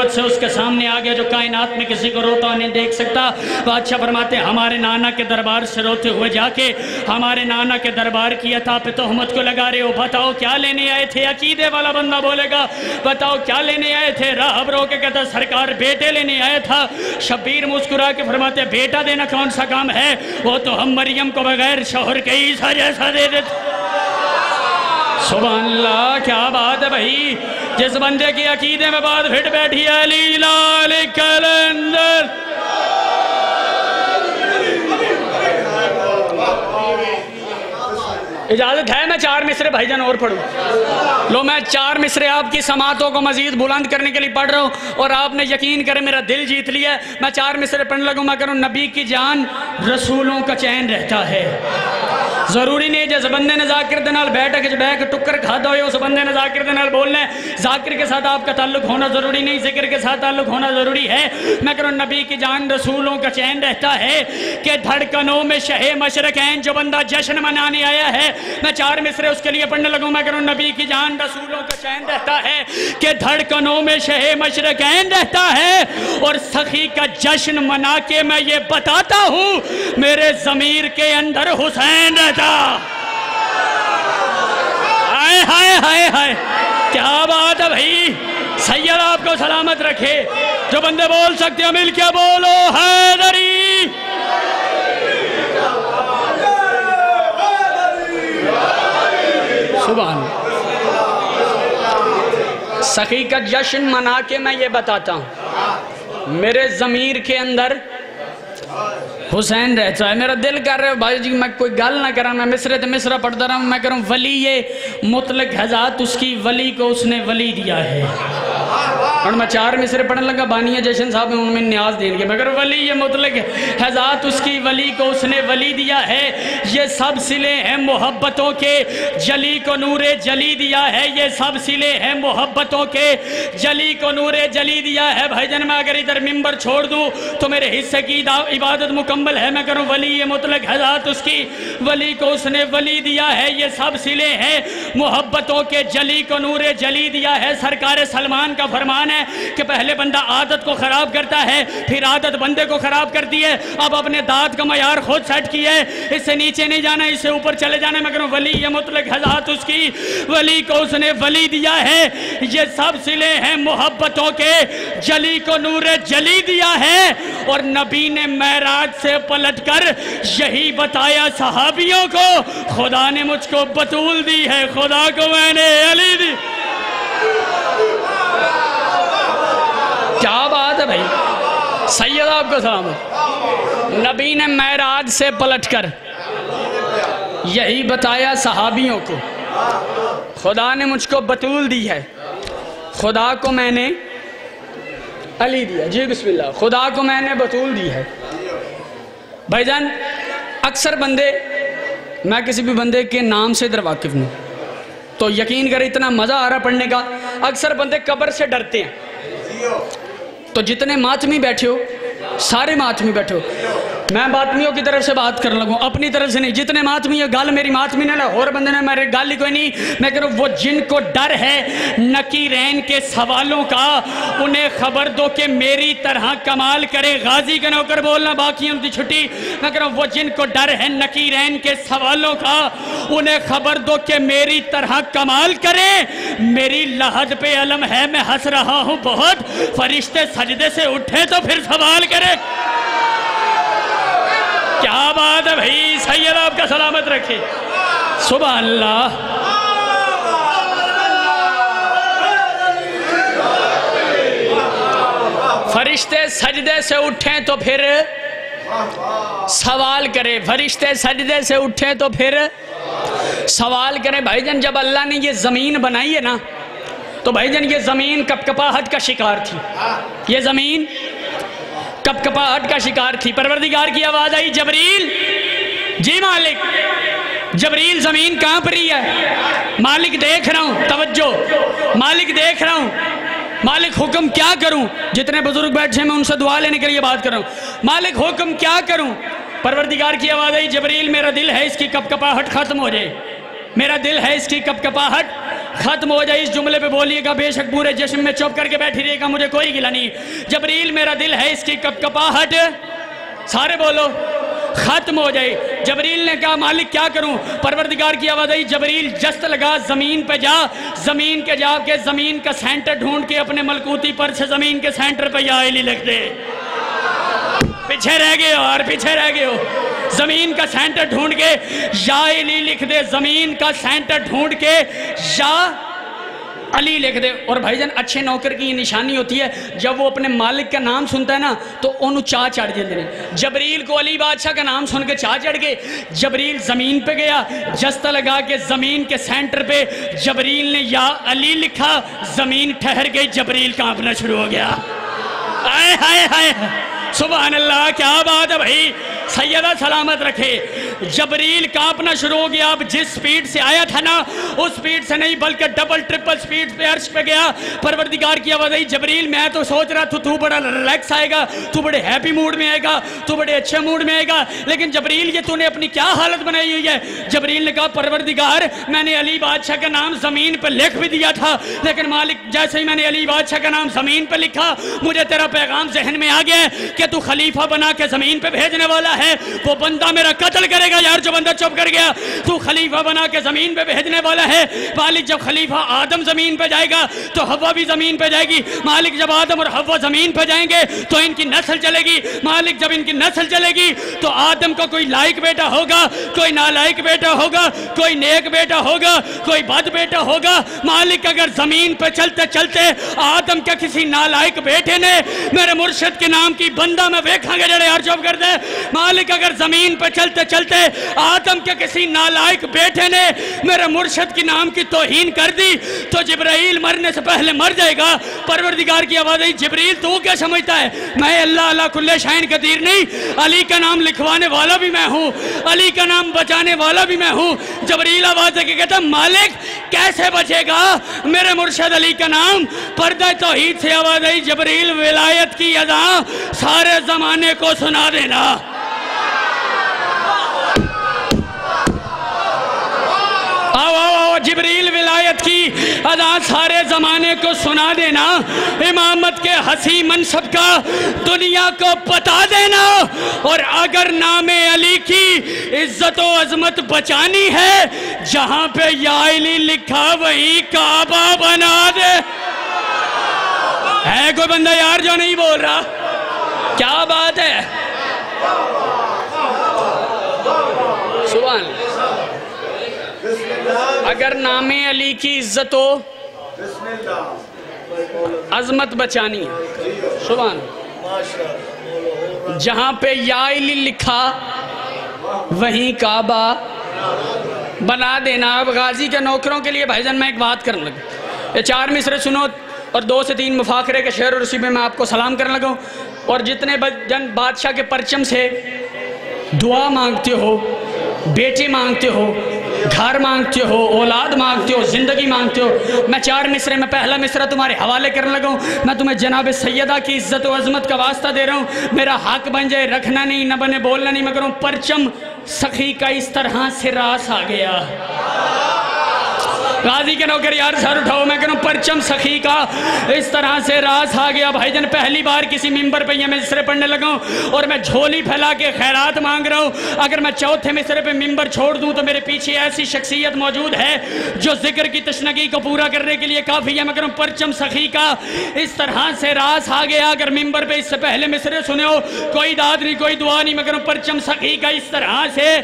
ملکوت سے اس کے سامنے آ گیا جو کائنات میں کسی کو روتا نہیں دیکھ سکتا. بادشاہ فرماتے ہیں ہمارے نانا کے دربار سے روتے ہوئے جا کے ہمارے نانا کے دربار کی عطا پہ تہمت کو لگا رہے ہو. بتاؤ کیا لینے آئے تھے؟ عقیدے والا بندہ بولے گا بتاؤ کیا لینے آئے تھے؟ راہب رو کے کہتا سرکار بیٹے لینے آیا تھا. شبیر مسکرا کے فرماتے بیٹا دینا کون سا کام ہے؟ وہ تو ہم مریم کو بغیر شوہر کے عیسیٰ جیسا دے دیتے. سبحان اللہ، کیا بات ہے بھائی. جس بندے کی عقیدے میں بات پھٹ بیٹھی ہے علی لال کلندر. اجازت ہے میں 4 مصرے بھائی جان اور پڑھوں؟ لو میں 4 مصرے آپ کی سماعتوں کو مزید بلند کرنے کے لیے پڑھ رہا ہوں اور آپ نے یقین کریں میرا دل جیت لیا ہے. میں 4 مصرے پڑھنے لگوں. میں کروں نبی کی جان رسولوں کا چین رہتا ہے. ضروری نہیں جس بندے نے ذاکر دے نال بیٹھ کے بیٹھ ٹکر کھاتا ہوئے اس بندے نے ذاکر دے نال بولنا ہے. ذاکر کے ساتھ آپ کا تعلق ہونا ضروری نہیں، ذکر کے ساتھ تعلق ہونا ضروری ہے. میں کروں نبی کی جان رسولوں کا چین رہتا ہے کہ دھڑکنوں میں شہ مشرقین جو بندہ جشن منانے آیا ہے. میں 4 مصرے اس کے لیے پڑھنے لگوں. میں کروں نبی کی جان رسولوں کا چین رہتا ہے کہ دھڑکنوں میں شہ مشرقین رہتا ہے اور سخی کا جشن منا کے میں یہ بتاتا ہوں میرے ضمیر کے اندر حسین رہتا. ہائے ہائے ہائے ہائے کیا بات ہے بھائی. سید آپ کو سلامت رکھے. جو بندے بول سکتے ہیں مل کے بولو حیدری. سبحان سخی کا جشن منا کے میں یہ بتاتا ہوں میرے ضمیر کے اندر حسین رہتا ہے. میرا دل کر رہا ہے بھائی جی میں کوئی گل نہ کرا. میں مصرے تے مصرہ پڑھتا رہا ہوں. میں کروں ولی مطلق ہے ذات اس کی ولی کو اس نے ولی دیا ہے. اور میں 4 مصرے پڑھنے لگا. بانی جشن صاحب ان میں نیاز دیں گے. مگر ولی مطلق ہے ذات اس کی ولی کو اس نے ولی دیا ہے. یہ سب سلے ہیں محبتوں کے جلی کو نور جلی دیا ہے. یہ سب سلے ہیں محبتوں کے جلی کو نور جلی دیا ہے. بھائی جان میں اگر ادھر ممبر چھوڑ دوں تو میرے حصے کی عبادت مکمل ہے. میں کروں ولی مطلق ہے ذات اس کی ولی کو اس نے ولی دیا ہے. یہ سب سلے ہیں محبتوں کے جلی کو نور جلی دیا ہے. سرکار سلمان کا فرمان ہے کہ پہلے بندہ عادت کو خراب کرتا ہے پھر عادت بندے کو خراب کرتی ہے. اب اپنے دانت کا معیار خود سیٹ کیا ہے. اس سے نیچے نہیں جانا اس سے اوپر چلے جانا. میں کروں ولی یہ مطلق ہے ذات اس کی ولی کو اس نے ولی دیا ہے. یہ سب سلے ہیں محبتوں کے جلی کو نور جلی دیا ہے. اور نبی نے معراج سے پلٹ کر یہی بتایا صحابیوں کو خدا نے مجھ کو بطول دی ہے خدا کو میں نے علی دی. کیا بات ہے بھائی. سید آپ کو سلام. نبی نے معراج سے پلٹ کر یہی بتایا صحابیوں کو خدا نے مجھ کو بطول دی ہے خدا کو میں نے علی دیا. جی بسم اللہ. خدا کو میں نے بطول دی ہے. بھائی جان اکثر بندے میں کسی بھی بندے کے نام سے ادھر واقف نہیں تو یقین کریں اتنا مزہ آ رہا پڑھنے کا. اکثر بندے قبر سے ڈرتے ہیں. تو جتنے ماتمی بیٹھے ہو سارے ماتمی بیٹھے ہو میں ماتمیوں کی طرف سے بات کرنے لگوں اپنی طرف سے نہیں. جتنے ماتمی ہے گال میری ماتمی نے اور بندے نے میرے گال ہی کوئی نہیں. میں کہہ رہا ہوں وہ جن کو ڈر ہے نکیرین کے سوالوں کا انہیں خبر دو کہ میری طرح کمال کرے. غازی کے نوکر بولنا باقی ان کی چھٹی. میں کہہ رہا ہوں وہ جن کو ڈر ہے نکیرین کے سوالوں کا انہیں خبر دو کہ میری طرح کمال کرے. میری لحد پہ علم ہے میں ہنس رہا ہوں بہت. فرشتے سجدے سے اٹھے تو پھر سوال کرے. کیا بات ہے بھائی. سید آپ کا سلامت رکھے. سبحان اللہ. فرشتے سجدے سے اٹھیں تو پھر سوال کرے. فرشتے سجدے سے اٹھیں تو پھر سوال کرے. بھائی جان جب اللہ نے یہ زمین بنائی ہے نا تو بھائی جان یہ زمین کپکپاہٹ کا شکار تھی. یہ زمین کپکپاہٹ کا شکار تھی. پروردگار کی آواز آئی جبریل. جی مالک. جبریل زمین کہاں پر ہی ہے؟ مالک دیکھ رہا ہوں. توجہ. مالک دیکھ رہا ہوں. مالک حکم کیا کروں؟ جتنے بزرگ بیٹھے میں ان سے دعا لینے کے لیے بات کر رہا ہوں. مالک حکم کیا کروں؟ پروردگار کی آواز آئی جبریل میرا دل ہے اس کی کپکپاہٹ ختم ہو جائے. میرا دل ہے اس کی کپکپاہٹ ختم ہو جائے اس جملے پہ بولیے گا بے شک پورے جشن میں چپ کر کے بیٹھی رہے گا مجھے کوئی گلہ نہیں. جبریل میرا دل ہے اس کی کپ کپاہٹ سارے بولو ختم ہو جائے. جبریل نے کہا مالک کیا کروں؟ پروردگار کی آواز آئی جبریل جست لگا زمین پہ جا, زمین کے جا کے زمین کا سینٹر ڈھونڈ کے اپنے ملکوتی پر سے زمین کے سینٹر پہ یا علی لکھ دے. پیچھے رہ گئے ہو اور پیچھے رہ گئے ہو. زمین کا سینٹر ڈھونڈ کے یا علی لکھ دے, زمین کا سینٹر ڈھونڈ کے یا علی لکھ دے. اور بھائی جان اچھے نوکر کی یہ نشانی ہوتی ہے جب وہ اپنے مالک کا نام سنتا ہے نا تو انہوں چاہ چڑھ جاتے ہیں. جبریل کو علی بادشاہ کا نام سن کے چاہ چڑھ گئے. جبریل زمین پہ گیا, جستہ لگا کے زمین کے سینٹر پہ جبریل نے یا علی لکھا, زمین ٹھہر گئی, جبریل کانپنا شروع ہو گیا. آئے ہائے ہائے سبحان اللہ, کیا بات ہے بھائی, سیدہ سلامت رکھے. جبریل کانپنا شروع ہو گیا. اب جس سپیڈ سے آیا تھا نا اس سپیڈ سے نہیں بلکہ ڈبل ٹرپل سپیڈ پہ عرش پہ گیا. پروردگار کی آواز آئی جبریل میں تو سوچ رہا تو بڑا ریلیکس آئے گا, تو بڑے ہیپی موڈ میں آئے گا, تو بڑے اچھے موڈ میں آئے گا, لیکن جبریل یہ تو نے اپنی کیا حالت بنائی ہوئی ہے؟ جبریل نے کہا پروردگار میں نے علی بادشاہ کا نام زمین پہ لکھ بھی دیا تھا, لیکن مالک جیسے ہی میں نے علی بادشاہ کا نام زمین پہ لکھا مجھے تیرا پیغام ذہن میں آ گیا ہے کہ تو خلیفہ بنا کے زمین پہ بھیجنے والا ہے. وہ بندہ میرا قتل کرے گا یار جو بندہ چپ کر گیا. تو خلیفہ بنا کے زمین پہ بھیجنے والا ہے. مالک جب خلیفہ آدم زمین پہ جائے گا تو حوا بھی زمین پہ جائے گی. مالک جب آدم اور حوا زمین پہ جائیں گے تو ان کی نسل چلے گی. مالک جب ان کی نسل چلے گی تو آدم کو کوئی لائق بیٹا ہوگا, کوئی نالائق بیٹا ہوگا, کوئی نیک بیٹا ہوگا, کوئی بد بیٹا ہوگا. مالک اگر زمین پہ چلتے چلتے آدم کے کسی نالائق بیٹے نے میرے مرشد کے نام کی بندہ میں دیکھاں گے جڑے یار چپ کر دے. مالک اگر زمین پہ چلتے چلتے آدم کے کسی نالائق بیٹے نے میرے مرشد کی نام کی توہین کر دی تو جبرائیل مرنے سے پہلے مر جائے گا. پروردگار کی آواز آئی جبریل تو کیا سمجھتا ہے میں اللہ علی کل شیء قدیر نہیں, علی کا نام لکھوانے والا بھی میں ہوں, علی کا نام بچانے والا بھی میں ہوں. جبریل آواز دے کے کہتا مالک کیسے بچے گا میرے مرشد علی کا نام؟ پردہ توحید سے آواز آئی جبریل ولایت کی اذان سارے زمانے کو سنا دینا. جبریل ولایت کی اذان سارے زمانے کو سنا دینا. امامت کے حسین منصب کا دنیا کو بتا دینا. اور اگر نام علی کی عزت و عظمت بچانی ہے جہاں پہ یا علی لکھا وہی کعبہ بنا دے. ہے کوئی بندہ یار جو نہیں بول رہا؟ کیا بات ہے, سبحان اللہ. اگر نام علی کی عزت و عظمت بچانی ہے, سبحان اللہ, جہاں پہ یا علی لکھا وہیں کعبہ بنا دینا. اب غازی کے نوکروں کے لیے بھائی جان میں ایک بات کرنے لگا. یہ 4 مصرے سنو اور 2 سے 3 مفاخرے کے شعر و رسی میں آپ کو سلام کرنے لگا. اور جتنے جن بادشاہ کے پرچم سے دعا مانگتے ہو, بیٹے مانگتے ہو, گھر مانگتے ہو, اولاد مانگتے ہو, زندگی مانگتے ہو, میں 4 مصرے میں پہلا مصرہ تمہارے حوالے کرنے لگا ہوں. میں تمہیں جناب سیدہ کی عزت و عظمت کا واسطہ دے رہا ہوں. میرا حق بن جائے رکھنا نہیں, نہ بنے بولنا نہیں. میں کروں پرچم سخی کا اس طرح سے راس آ گیا. غازی کے نوکر یار سر اٹھاؤ. میں کہوں پرچم سخی کا اس طرح سے راس آ گیا. بھائی جان پہلی بار کسی ممبر پہ یہ مصرے پڑھنے لگا ہوں اور میں جھولی پھیلا کے خیرات مانگ رہا ہوں. اگر میں 4تھے مصرے پہ ممبر چھوڑ دوں تو میرے پیچھے ایسی شخصیت موجود ہے جو ذکر کی تشنگی کو پورا کرنے کے لیے کافی ہے. میں کہوں پرچم سخی کا اس طرح سے راس آ گیا. اگر ممبر پہ اس سے پہلے مصرے سنے ہو کوئی داد نہیں, کوئی دعا نہیں. میں کہوں پرچم سخی کا اس طرح سے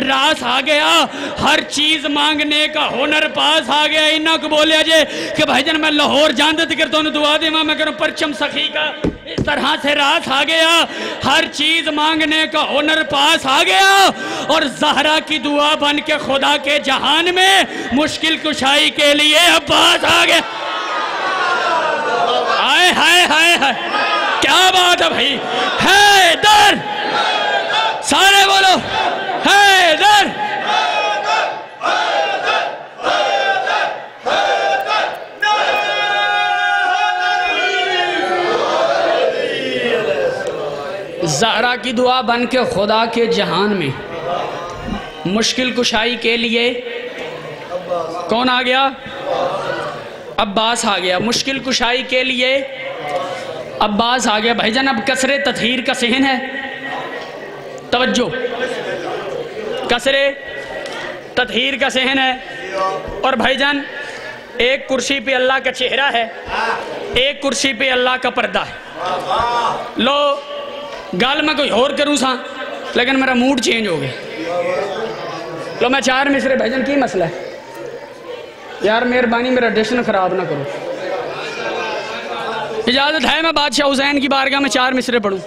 راس آ گیا. ہر چیز مانگنے کا ہنر پاس آ گیا. انہاں کو بولے جے کہ بھائی جان میں لاہور جاندت کرتا ہوں دعا دے. میں کروں پرچم سخی کا اس طرح سے راس آ گیا. ہر چیز مانگنے کا ہنر پاس آ گیا. اور زہرا کی دعا بن کے خدا کے جہان میں مشکل کشائی کے لیے عباس آ گیا. آئے ہائے ہائے ہائے, کیا بات ہے بھائی. حیدر, سارے بولو حیدر. زہرا کی دعا بن کے خدا کے جہان میں مشکل کشائی کے لیے کون آ گیا؟ عباس آ گیا، مشکل کشائی کے لیے عباس آ گیا۔ بھائی جان اب کسر تطہیر کا صحن ہے، توجہ، کسر تطہیر کا صحن ہے، اور بھائی جان ایک کرسی پہ اللہ کا چہرہ ہے، ایک کرسی پہ اللہ کا پردہ ہے۔ لو گال میں کوئی اور کروں سا لیکن میرا موڈ چینج ہو گیا۔ لو میں 4 مصرے، بھائی جان کی مسئلہ ہے یار، مہربانی میرا ڈیشن خراب نہ کرو۔ اجازت ہے میں بادشاہ حسین کی بارگاہ میں 4 مصرے پڑھوں؟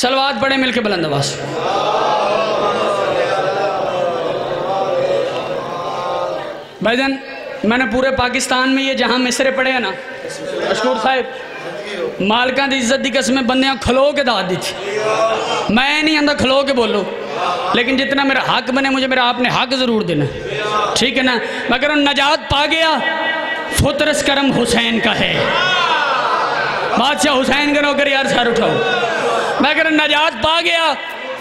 صلوات پڑھیں مل کے بلند آواز۔ بھائی جان میں نے پورے پاکستان میں یہ جہاں مصرے پڑھے ہیں نا، مشکور صاحب، مالکاں دی عزت دی قسمیں بندیاں کھلو کے داد دی تھی، میں نہیں اندر کھلو کے بولو، لیکن جتنا میرا حق بنے مجھے میرا آپ نے حق ضرور دینا، ٹھیک ہے نا؟ مگر نجات پا گیا، فطرس کرم حسین کا ہے۔ بادشاہ حسین کا نوکر یار سر اٹھاؤ۔ مگر نجات پا گیا،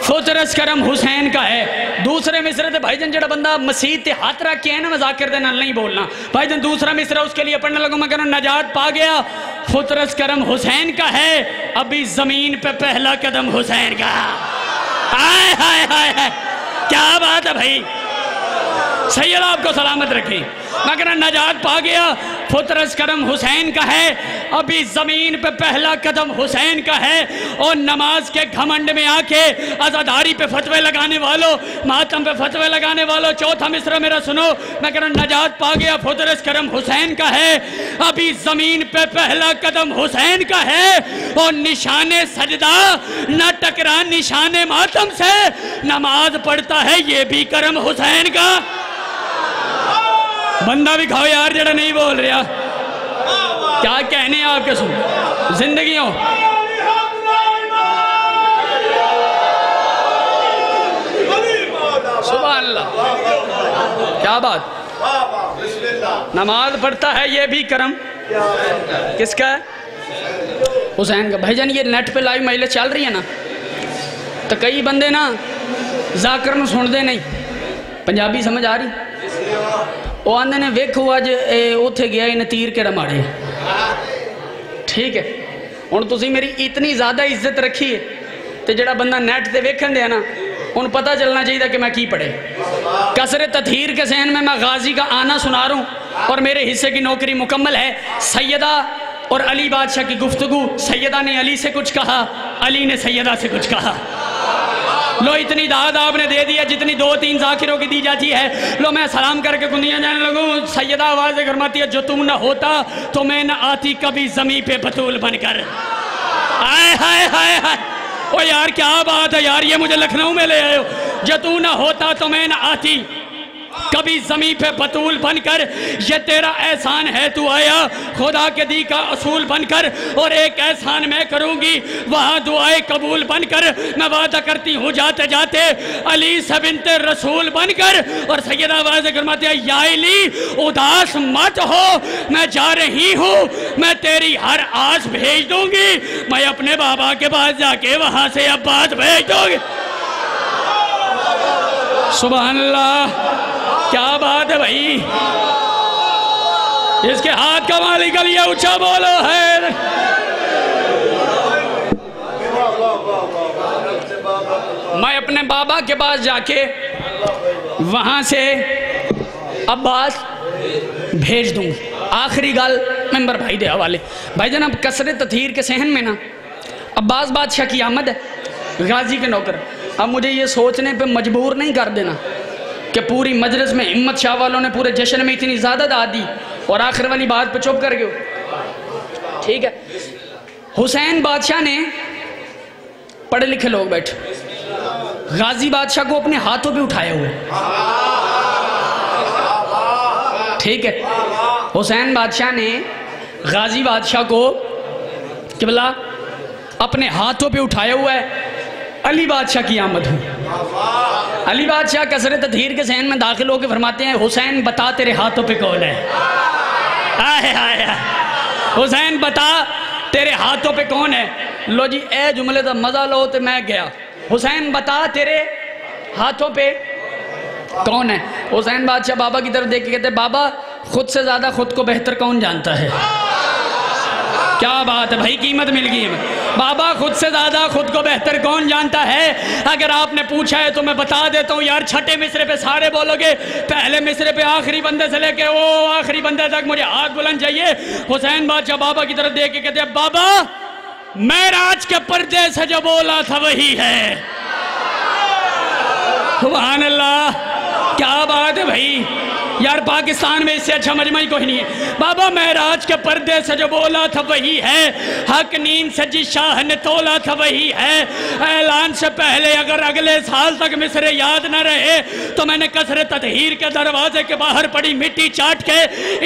فطرس کرم حسین کا ہے۔ دوسرے مصرے تھے بھائی جان جڑا بندہ مسیح تے ہاتھ رکھ کے ہے نا میں ذاکر دینا نہیں بولنا، بھائی جان دوسرا مصرہ اس کے لیے پڑھنے لگوں، مگر نجات پا گیا، فطرس کرم حسین کا ہے، ابھی زمین پہ پہلا قدم حسین کا۔ آئے ہائے ہائے ہائے، کیا بات ہے بھائی، سید آپ کو سلامت رکھیں۔ مگر نجات پا گیا، فطرس کرم حسین کا ہے، ابھی زمین پہ پہلا قدم حسین کا ہے۔ اور نماز کے گھمنڈ میں آ کے عزاداری پہ فتوے لگانے والوں، ماتم پہ فتوے لگانے والوں، چوتھا مصرع میرا سنو۔ مگر نجات پا گیا، فطرس کرم حسین کا ہے، ابھی زمین پہ پہلا قدم حسین کا ہے۔ اور نشان سجدہ نہ ٹکرا نشان ماتم سے، نماز پڑھتا ہے یہ بھی کرم حسین کا۔ بندہ بھی کھاؤ یار جڑا نہیں بول رہا، کیا کہنے ہیں آپ کے سن زندگیوں۔ سبحان اللہ، کیا بات، نماز پڑھتا ہے یہ بھی کرم کس کا ہے؟ حسین کا۔ بھائی جان یہ نیٹ پہ لائیو مہیلے چل رہی ہے نا، تو کئی بندے نا ذاکر نو سن دے نہیں، پنجابی سمجھ آ رہی؟ وہ آندے نے ویکھو آج اوتھے گیا انہیں تیر کے رماڑے، ٹھیک ہے؟ ان تسی میری اتنی زیادہ عزت رکھی ہے تو جڑا بندہ نیٹ تے ویکھن دیا نا ان پتہ چلنا چاہیے کہ میں کی پڑھے۔ کسر تطہیر کے ذہن میں غازی کا آنا سنا رہا ہوں اور میرے حصے کی نوکری مکمل ہے۔ سیدہ اور علی بادشاہ کی گفتگو، سیدہ نے علی سے کچھ کہا، علی نے سیدہ سے کچھ کہا۔ لو اتنی داد آپ نے دے دیا جتنی 2-3 ذاکروں کی دی جاتی ہے۔ لو میں سلام کر کے کندیاں جانے لگوں، سیدہ آواز فرماتی ہے جو تم نہ ہوتا تو میں نہ آتی کبھی زمین پہ بطول بن کر۔ آئے ہائے ہائے ہائے، او یار کیا بات ہے یار، یہ مجھے لکھنؤ میں لے آئے ہو۔ جو تو نہ ہوتا تو میں نہ آتی کبھی زمین پہ بطول بن کر، یہ تیرا احسان ہے تو آیا خدا کے دی کا اصول بن کر، اور ایک احسان میں کروں گی وہاں دعائے قبول بن کر۔ میں وعدہ کرتی ہوں جاتے جاتے علی سے بنت رسول بن کر۔ اور سیدہ آواز فرماتی ہے یا علی اداس مت ہو، میں جا رہی ہوں، میں تیری ہر آس بھیج دوں گی، میں اپنے بابا کے پاس جا کے وہاں سے عباس بھیج دوں گی۔ سبحان اللہ، کیا بات ہے بھائی، جس کے ہاتھ کا مالک علی ہے اونچا بولو ہے۔ میں اپنے بابا کے پاس جا کے وہاں سے عباس بھیج دوں گی۔ آخری گال ممبر بھائی دے حوالے۔ بھائی جناب کسر تطہیر کے صحن میں نا عباس بادشاہ کی آمد ہے، غازی کے نوکر۔ اب مجھے یہ سوچنے پہ مجبور نہیں کر دینا کہ پوری مجلس میں ہمت شاہ والوں نے پورے جشن میں اتنی زیادہ داد دی اور آخر والی بات پہ چپ کر گئے، ٹھیک ہے؟ حسین بادشاہ نے، پڑھے لکھے لوگ بیٹھے، غازی بادشاہ کو اپنے ہاتھوں پہ اٹھائے ہوئے، ٹھیک ہے؟ حسین بادشاہ نے غازی بادشاہ کو قبلہ اپنے ہاتھوں پہ اٹھائے ہوئے ہے۔ علی بادشاہ کی آمد ہوئی۔ علی بادشاہ کسر تطہیر کے ذہن میں داخل ہو کے فرماتے ہیں حسین بتا تیرے ہاتھوں پہ کون ہے؟ آئے آئے حسین بتا تیرے ہاتھوں پہ کون ہے؟ لو جی اے جملے دا مزہ لو تو میں گیا۔ حسین بتا تیرے ہاتھوں پہ کون ہے؟ حسین بادشاہ بابا کی طرف دیکھ کے کہتے ہیں بابا خود سے زیادہ خود کو بہتر کون جانتا ہے؟ کیا بات ہے بھائی، قیمت مل گئی ہے۔ بابا خود سے زیادہ خود کو بہتر کون جانتا ہے؟ اگر آپ نے پوچھا ہے تو میں بتا دیتا ہوں یار، چھٹے مصرے پہ سارے بولو گے، پہلے مصرے پہ آخری بندے سے لے کے آخری بندے تک مجھے ہاتھ بلند چاہیے۔ حسین بادشاہ بابا کی طرف دیکھ کے کہتے ہیں بابا معراج کے پردے سے جو بولا تھا وہی ہے۔ سبحان اللہ، کیا بات ہے بھائی، یار پاکستان میں اس سے اچھا مجمع ہی کوئی نہیں ہے۔ بابا معراج کے پردے سے جو بولا تھا وہی ہے، حق نیند سے جس شاہ نے تولا تھا وہی ہے۔ اعلان سے پہلے اگر اگلے سال تک مصرے یاد نہ رہے تو میں نے قصر تطہیر کے دروازے کے باہر پڑی مٹی چاٹ کے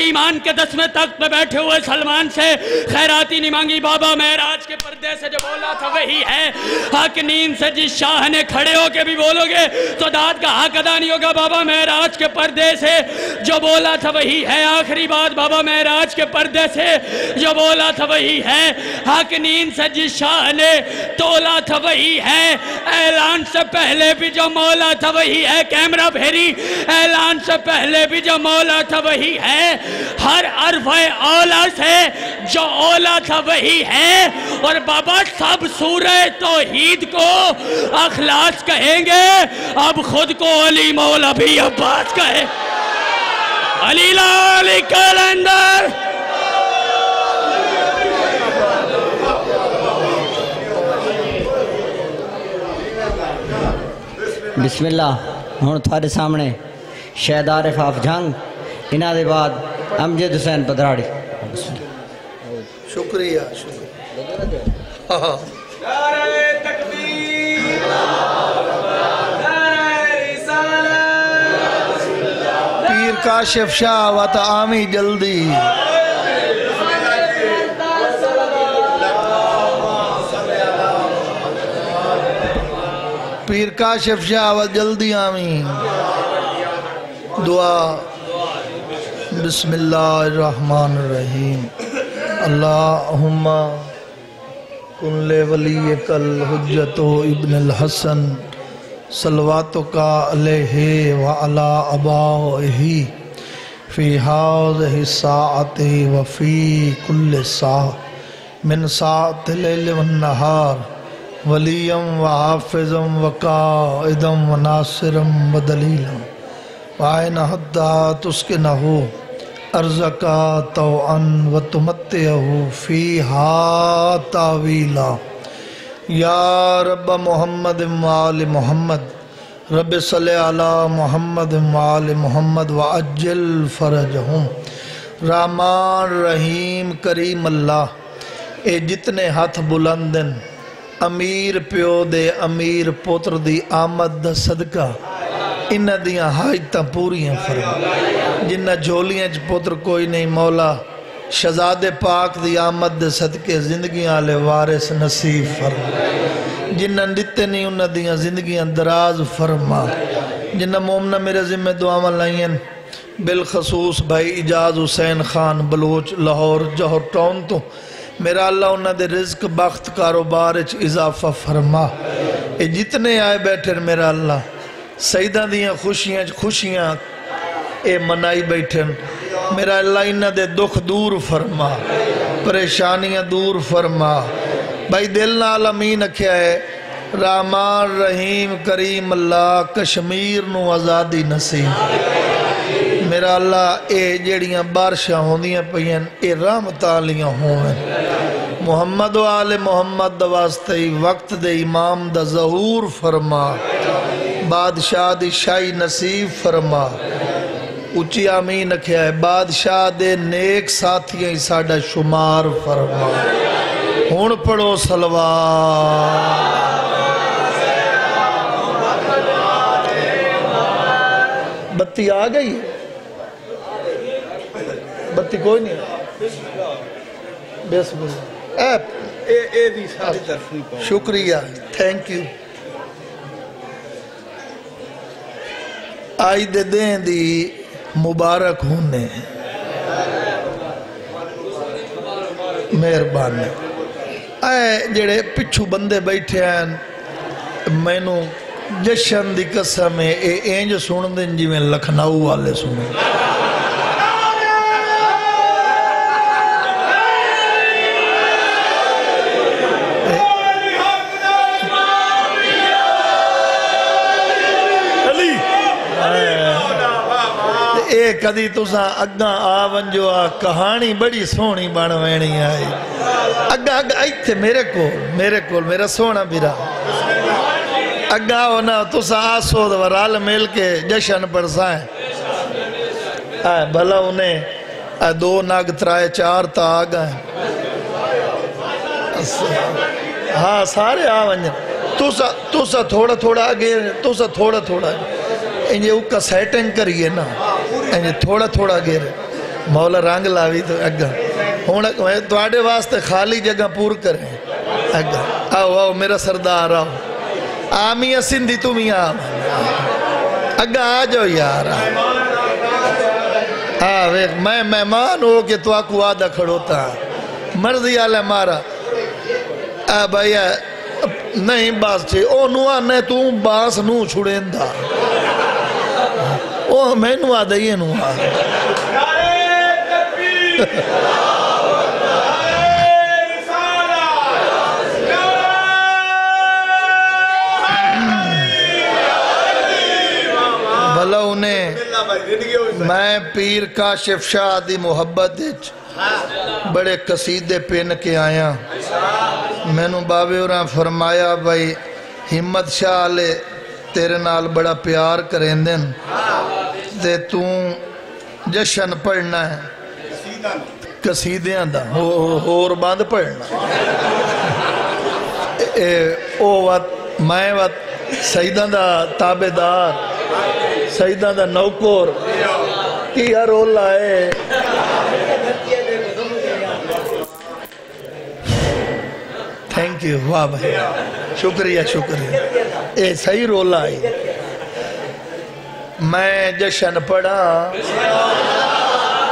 ایمان کے 10ویں تخت پہ بیٹھے ہوئے سلمان سے خیراتی نہیں مانگی۔ بابا معراج کے پردے سے جو بولا تھا وہی ہے، حق نیند سے جس شاہ نے کھڑے ہو کے بھی بولو گے تو داد کا حق ادا نہیں ہوگا۔ بابا معراج کے پردے سے جو بولا تھا وہی ہے، آخری بات بابا معراج کے پردے سے جو بولا تھا وہی ہے، حق نیند سے جس شاہ نے تولا تھا وہی ہے۔ اعلان سے پہلے بھی جو مولا تھا وہی ہے، کیمرہ بھیری، اعلان سے پہلے بھی جو مولا تھا وہی ہے، ہر عرفہ اولا سے جو اولا تھا وہی ہے۔ اور بابا سب سورہ توحید کو اخلاص کہیں گے، اب خود کو علی مولا بھی عباس کہے۔ علی لالی کلندر بسم اللہ۔ ہوں تھوڑے سامنے شہید عارف آف جنگ، انہاں دے بعد امجد حسین پدراڑی۔ شکریہ نعرہ تکبیر، پیر کاشف شاہ وط آمی جلدی، پیر کاشف شاہ وط جلدی آمین۔ دعا بسم اللہ الرحمن الرحیم۔ اللہم کن لے ولیک الحجت ابن الحسن صلواتک علیہ وعلا ابائہ فی ہذہ الساعۃ وفی کل ساعہ من ساعۃ اللیل والنہار ولیم وحافظم وقائدم وناصرم ودلیلم وعین حدہ تسکنہو ارزقا توعن وتمتعہو فیہا تاویلا۔ یا رب محمد وآل محمد رب صلی علی محمد وآل محمد وعجل فرجہم۔ رحمان رحیم کریم اللہ، اے جتنے ہاتھ بلندن امیر پیو دے امیر پوتر دی آمد دا صدقہ انہ دیاں حاجتاں پوریاں فرما۔ جنہ جھولیاں چ پوتر کوئی نہیں مولا شہزاد پاک دی آمد دے صدقے زندگیاں لے وارث نصیب فرما۔ جنہ نتے نہیں انہ دیاں زندگیاں دراز فرما۔ جنہ مومنہ میرے ذمہ دعاواں لائیں بالخصوص بھائی اجاز حسین خان بلوچ لاہور جوہر ٹاؤن تو میرا اللہ انہ دے رزق بخت کاروبار اچ اضافہ فرما۔ اے جتنے آئے بیٹھے میرا اللہ سیدہ دیاں خوشیاں اے منائی بیٹھے میرا اللہ انہ دے دکھ دور فرما، پریشانیاں دور فرما۔ بھائی دل نال امین اکھیا ہے رحمان رحیم کریم اللہ کشمیر نو آزادی نصیب۔ میرا اللہ اے جڑیاں بارشاں ہوندیاں پئیاں اے رحمتاں لیاں ہوئیں۔ محمد و آل محمد دا واسطے وقت دے امام دا ظہور فرما، بادشاہ دی شاہی نصیب فرما۔ اچھی آمین اکھیا ہے بادشاہ دے نیک ساتھیاں ساڑھا شمار فرما۔ ہون پڑھو صلوات۔ بتی آ گئی بتی کوئی نہیں بسم اللہ شکریہ تھینک یو۔ آئی دے دیں دی مبارک ہونے مہربانی۔ اے جڑے پچھو بندے بیٹھے ہیں میں نو جشن دی قسم ہے اے اینج سن دیں جی میں لکھنؤ والے سنیں اے کدی تساں اگاں آون جو کہانی بڑی سونی بن وینی آئی اگاں ایتھے میرے کول میرا سونا بیرا اگاں ہونا تساں آسو ورال مل کے جشن پڑسائیں بھلا انہیں 2 ناگ 3 4 تا آگئے ہاں سارے آون تساں تھوڑا تھوڑا آگے تساں تھوڑا تھوڑا انجھے اوکا سیٹنگ کریے نا انجھے تھوڑا تھوڑا گیر مولا رنگ لاوی تو اگا تو آڑے واسطے خالی جگہ پور کریں اگا آؤ میرا سردار آؤ آمیہ سندھی تمہیں آؤ اگا آ جاؤ یار میں مہمان ہو کہ تو آکو آدھا کھڑوتا مرضی آلہ مارا بھائی نہیں باس چھے او نوہ نے تو باس نو چھوڑیں دا او میں نوہ دئیے نوہ بھلا انہیں میں پیر کاشف شاہ دی محبت بڑے قصیدے پین کے آیا میں نو بابے اوران فرمایا بھائی ہمت شاہ لے تیرے نال بڑا پیار کریں دن تے توں جشن پڑھنا ہے قصیدیاں دا اور باندھ پڑھنا او وقت میں وقت سیدان دا تابدار سیدان دا نوکور کی ہر اولا ہے تھینک یو واہ بھائی شکریہ اے صحیح رولا آئی میں جشن پڑھا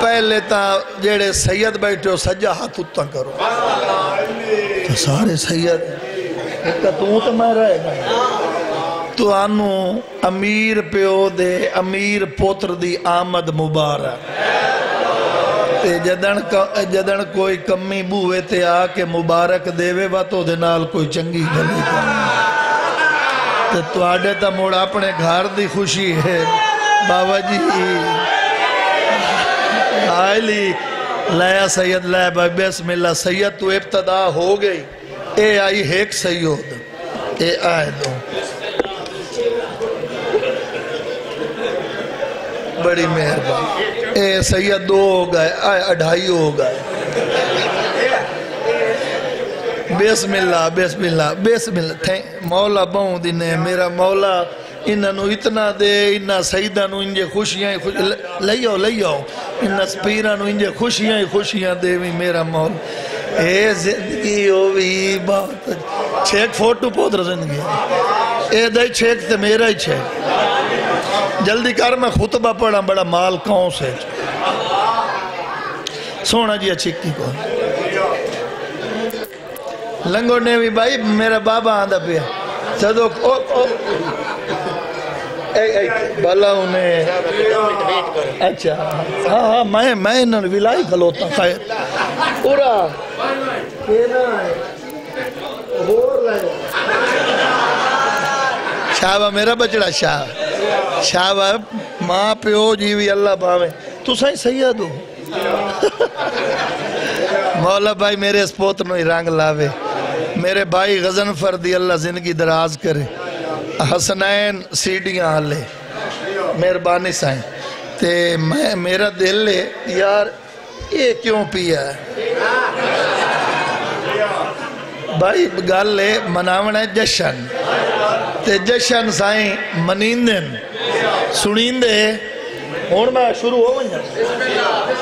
پہلے تا جیڑے سید بیٹھے ہو سجا ہاتھ اتنا کرو تو سارے سید ایک تو میں رہے گا تو آنو امیر پیو دے امیر پوتر دی آمد مبارک جدن کوئی کمی بوئے تے آکے مبارک دیوے با تو دنال کوئی چنگی گلی تو آڈے تا موڑ اپنے گھر دی خوشی ہے بابا جی آئلی لیا سید لیا بھائی بسم اللہ سید تو ابتدا ہو گئی اے آئی ایک سید اے آئے دو بڑی مہربان اے سید 2 ہو گئے آئے 2.5 ہو گئے بسم اللہ مولا باؤں دینے میرا مولا انہوں اتنا دے انہا سیدانو انجھے خوشیاں لئیو انہا سپیرانو انجھے خوشیاں دے میرا مولا اے زندگی ہوئی بات چھیک فوٹو پودر زندگی اے دائی چھیک تے میرا ہی چھیک جلدی کر میں خطبہ پڑھا بڑا مال کون سے سونا جی اچھکی کو لنگو نیوی بھائی میرا بابا آندھا پیا صدق بھلا انہیں اچھا ہاں میں انہوں ولائی کھلوتا خیر پورا کینا ہے غور لگا شاہبہ میرا بچڑا شاہبہ ماں پیو جیوی اللہ باویں تو سائیں سید ہو مولا بھائی میرے اس پوتر نو ہی رنگ لاوے میرے بھائی غزنفر دی اللہ زندگی دراز کرے حسنین سیڑیاں آلے مہربانی سائیں تے میرا دل لے یار یہ کیوں پیا ہے بھائی گل لے مناونا ہے جشن تے جشن سائیں منیندن سنیندے ہون میں شروع ہو گئی